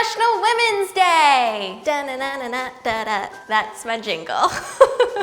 International Women's Day! Da-na-na-na-na-da-da. That's my jingle.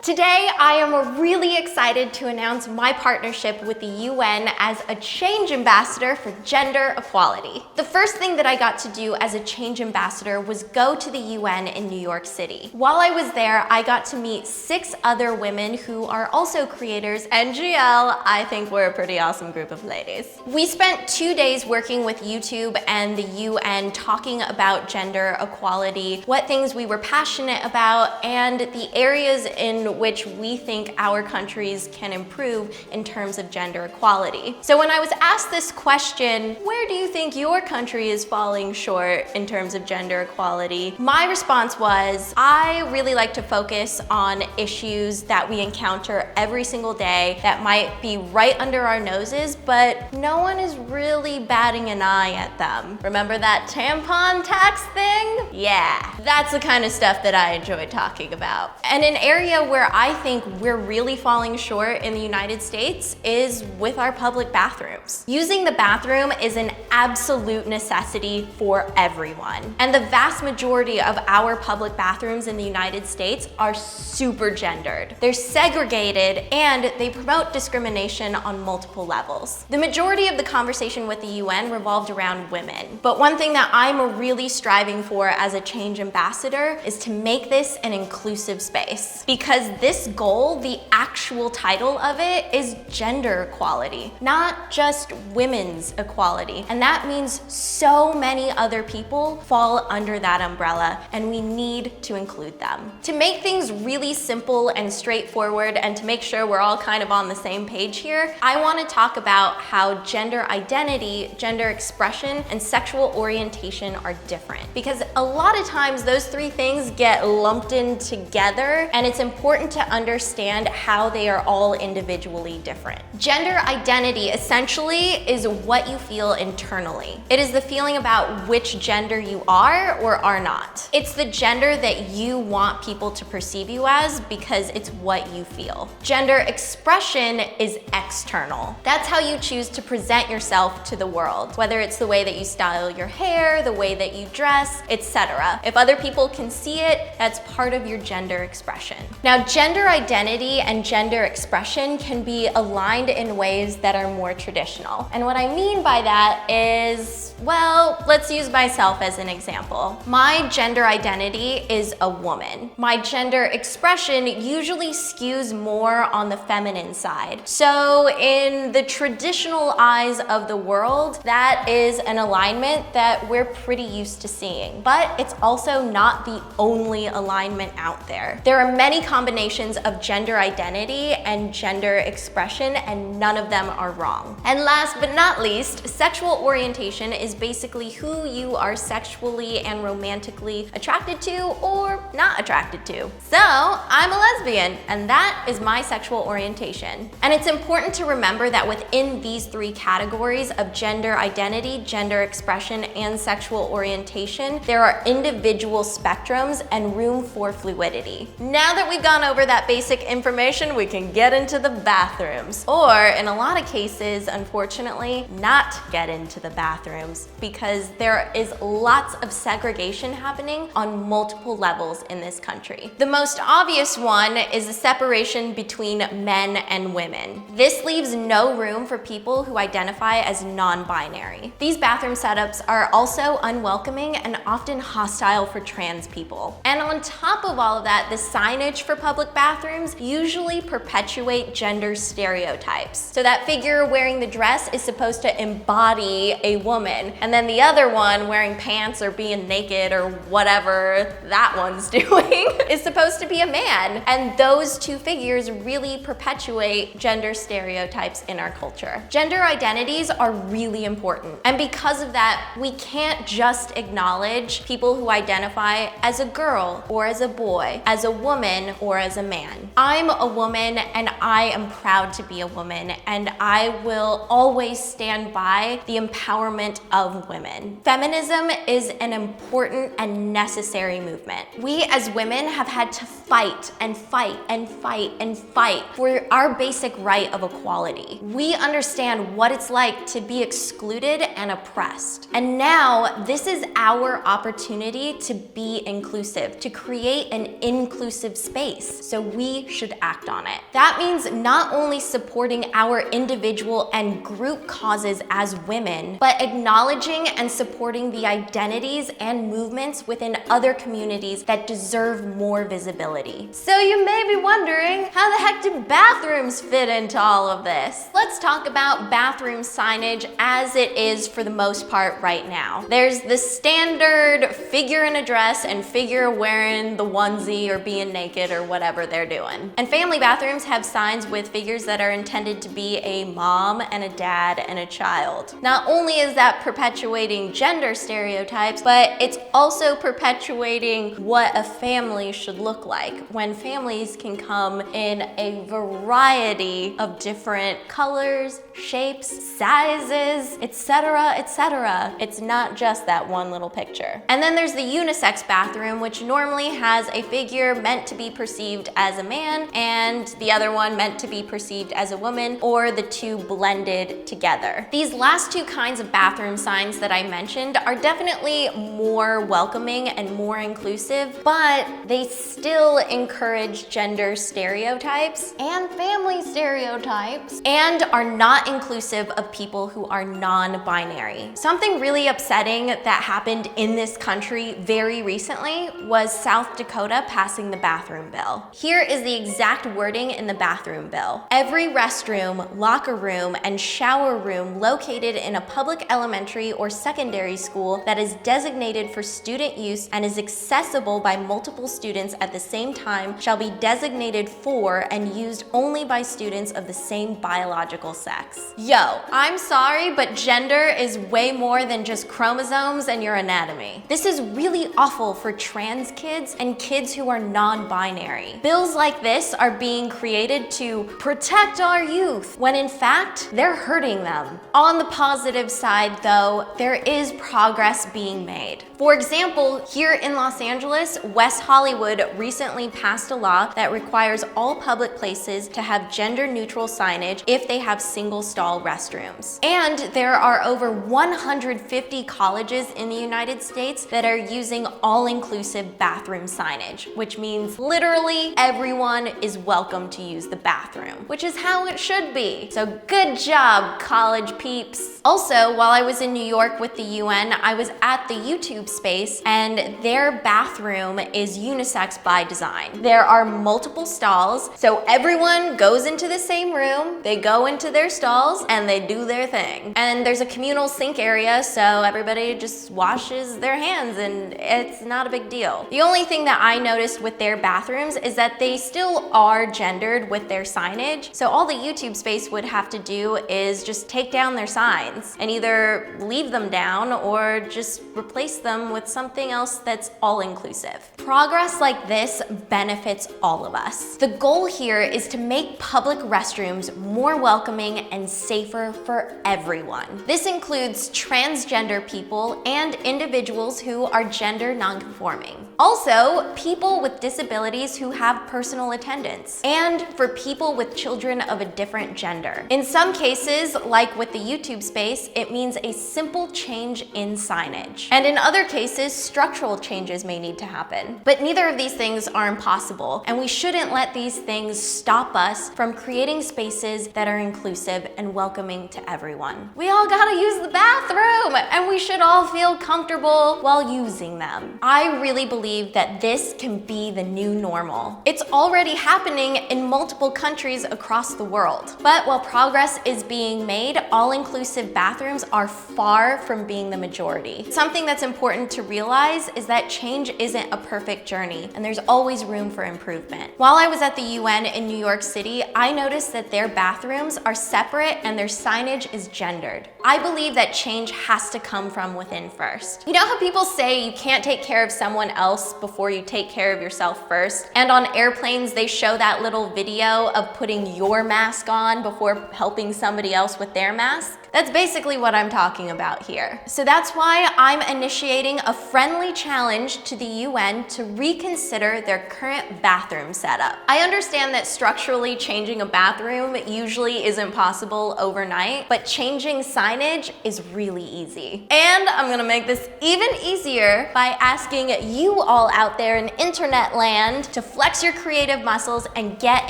Today, I am really excited to announce my partnership with the UN as a change ambassador for gender equality. The first thing that I got to do as a change ambassador was go to the UN in New York City. While I was there, I got to meet 6 other women who are also creators, and GL, I think we're a pretty awesome group of ladies. We spent 2 days working with YouTube and the UN talking about gender equality, what things we were passionate about, and the areas in which we think our countries can improve in terms of gender equality. So when I was asked this question, where do you think your country is falling short in terms of gender equality? My response was, I really like to focus on issues that we encounter every single day that might be right under our noses, but no one is really batting an eye at them. Remember that tampon tax thing? Yeah, that's the kind of stuff that I enjoy talking about. And an area where I think we're really falling short in the United States is with our public bathrooms. Using the bathroom is an absolute necessity for everyone. And the vast majority of our public bathrooms in the United States are super gendered. They're segregated and they promote discrimination on multiple levels. The majority of the conversation with the UN revolved around women. But one thing that I'm really striving for as a change ambassador is to make this an inclusive space. Because this goal, the actual title of it, is gender equality, not just women's equality. And that means so many other people fall under that umbrella, and we need to include them. To make things really simple and straightforward, and to make sure we're all kind of on the same page here, I want to talk about how gender identity, gender expression, and sexual orientation are different. Because a lot of times those 3 things get lumped in together, and it's important to understand how they are all individually different. Gender identity essentially is what you feel internally. It is the feeling about which gender you are or are not. It's the gender that you want people to perceive you as because it's what you feel. Gender expression is external. That's how you choose to present yourself to the world, whether it's the way that you style your hair, the way that you dress, etc. If other people can see it, that's part of your gender expression. Now, gender identity and gender expression can be aligned in ways that are more traditional. And what I mean by that is, well, let's use myself as an example. My gender identity is a woman. My gender expression usually skews more on the feminine side. So in the traditional eyes of the world, that is an alignment that we're pretty used to seeing. But it's also not the only alignment out there. There are many combinations of gender identity and gender expression, and none of them are wrong. And last but not least, sexual orientation is basically who you are sexually and romantically attracted to or not attracted to. So I'm a lesbian, and that is my sexual orientation. And it's important to remember that within these 3 categories of gender identity, gender expression, and sexual orientation, there are individual spectrums and room for fluidity. Now that we've gone over that basic information, we can get into the bathrooms. Or in a lot of cases, unfortunately, not get into the bathrooms because there is lots of segregation happening on multiple levels in this country. The most obvious one is the separation between men and women. This leaves no room for people who identify as non-binary. These bathroom setups are also unwelcoming and often hostile for trans people. And on top of all of that, the signage for public bathrooms usually perpetuate gender stereotypes. So that figure wearing the dress is supposed to embody a woman, and then the other one wearing pants or being naked or whatever that one's doing is supposed to be a man. And those 2 figures really perpetuate gender stereotypes in our culture. Gender identities are really important. And because of that, we can't just acknowledge people who identify as a girl or as a boy, as a woman or as a man. I'm a woman and I am proud to be a woman, and I will always stand by the empowerment of women. Feminism is an important and necessary movement. We as women have had to fight and fight and fight and fight for our basic right of equality. We understand what it's like to be excluded and oppressed. And now this is our opportunity to be inclusive, to create an inclusive space. So we should act on it. That means not only supporting our individual and group causes as women, but acknowledging and supporting the identities and movements within other communities that deserve more visibility. So you may be wondering, how the heck do bathrooms fit into all of this? Let's talk about bathroom signage as it is for the most part right now. There's the standard figure in a dress and figure wearing the onesie or being naked or whatever they're doing. And family bathrooms have signs with figures that are intended to be a mom and a dad and a child. Not only is that perpetuating gender stereotypes, but it's also perpetuating what a family should look like, when families can come in a variety of different colors, shapes, sizes, etc., etc. It's not just that one little picture. And then there's the unisex bathroom, which normally has a figure meant to be perceived as a man and the other one meant to be perceived as a woman, or the two blended together. These last two kinds of bathroom signs that I mentioned are definitely more welcoming and more inclusive, but they still encourage gender stereotypes and family stereotypes and are not inclusive of people who are non-binary. Something really upsetting that happened in this country very recently was South Dakota passing the bathroom bill. Here is the exact wording in the bathroom bill. Every restroom, locker room, and shower room located in a public elementary or secondary school that is designated for student use and is accessible by multiple students at the same time shall be designated for and used only by students of the same biological sex. Yo, I'm sorry, but gender is way more than just chromosomes and your anatomy. This is really awful for trans kids and kids who are non-binary. Bills like this are being created to protect our youth, when in fact, they're hurting them. On the positive side though, there is progress being made. For example, here in Los Angeles, West Hollywood recently passed a law that requires all public places to have gender-neutral signage if they have single-stall restrooms. And there are over 150 colleges in the United States that are using all-inclusive bathroom signage, which means literally everyone is welcome to use the bathroom, which is how it should be. So good job, college peeps. Also, while I was in New York with the UN, I was at the YouTube space, and their bathroom is unisex by design. There are multiple stalls, so everyone goes into the same room, they go into their stalls, and they do their thing. And there's a communal sink area, so everybody just washes their hands, and it's not a big deal. The only thing that I noticed with their bathrooms is that they still are gendered with their signage, so all the YouTube space would have to do is just take down their signs and either leave them down or just replace them with something else that's all-inclusive. Progress like this benefits all of us. The goal here is to make public restrooms more welcoming and safer for everyone. This includes transgender people and individuals who are gender nonconforming. Also, people with disabilities who have personal attendants, and for people with children of a different gender. In some cases, like with the YouTube space, it means a simple change in signage. And in other cases, structural changes may need to happen. But neither of these things are impossible, and we shouldn't let these things stop us from creating spaces that are inclusive and welcoming to everyone. We all gotta use the bathroom, and we should all feel comfortable while using them. I really believe that this can be the new normal. It's already happening in multiple countries across the world. But while progress is being made, all-inclusive bathrooms are far from being the majority. Something that's important to realize is that change isn't a perfect perfect journey, and there's always room for improvement. While I was at the UN in New York City, I noticed that their bathrooms are separate and their signage is gendered. I believe that change has to come from within first. You know how people say you can't take care of someone else before you take care of yourself first? And on airplanes, they show that little video of putting your mask on before helping somebody else with their mask. That's basically what I'm talking about here. So that's why I'm initiating a friendly challenge to the UN to reconsider their current bathroom setup. I understand that structurally changing a bathroom usually isn't possible overnight, but changing signage is really easy. And I'm gonna make this even easier by asking you all out there in internet land to flex your creative muscles and get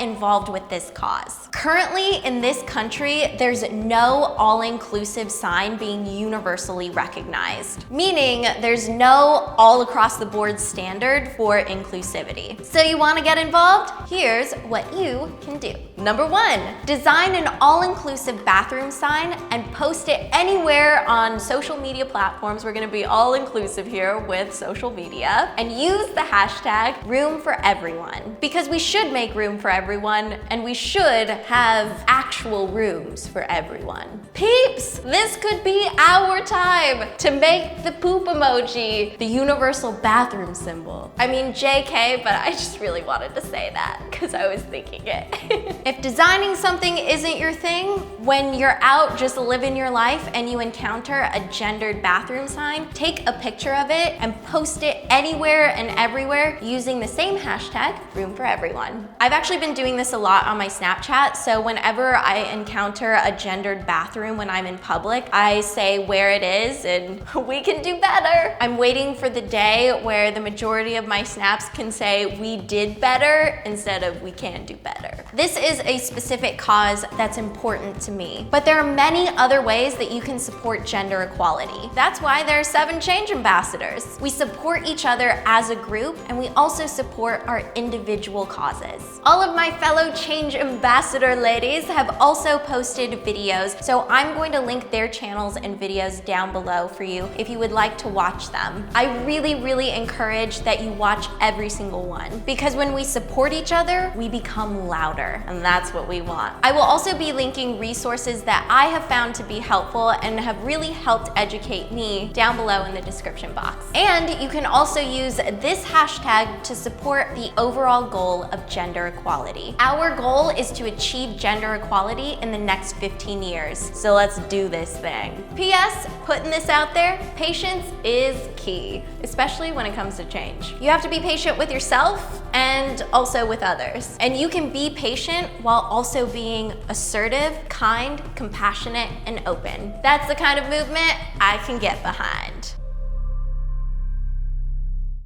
involved with this cause. Currently in this country, there's no all-inclusive sign being universally recognized, meaning there's no all across the board standard for inclusivity. So you wanna get involved? Here's what you can do. Number 1, design an all-inclusive bathroom sign and post it anywhere on social media platforms. We're gonna be all-inclusive here with social media, and use the hashtag #RoomForEveryone, because we should make room for everyone, and we should have actual rooms for everyone. Peeps, this could be our time to make the poop emoji the universal bathroom symbol. I mean, JK, but I just really wanted to say that because I was thinking it. If designing something isn't your thing, when you're out just living your life and you encounter a gendered bathroom sign, take a picture of it and post it anywhere and everywhere using the same hashtag, #RoomForEveryone. I've actually been doing this a lot on my Snapchat, so whenever I encounter a gendered bathroom when I'm in public, I say where it is and we can do better. I'm waiting for the day where the majority of my snaps can say we did better instead of we can do better. This is a specific cause that's important to me, but there are many other ways that you can support gender equality. That's why there are 7 change ambassadors. We support each other as a group, and we also support our individual causes. All of my fellow change ambassador ladies have also posted videos, so I'm going to link their channels and videos down below for you if you would like to watch them. I really encourage that you watch every single one, because when we support each other, we become louder, and that's what we want. I will also be linking resources that I have found to be helpful and have really helped educate me down below in the description box. And you can also use this hashtag to support the overall goal of gender equality. Our goal is to achieve gender equality in the next 15 years. So let's do this thing. P.S. Putting this out there, patience is key, especially when it comes to change. You have to be patient with yourself and also with others. And you can be patient while also being assertive, kind, compassionate, and open. That's the kind of movement I can get behind.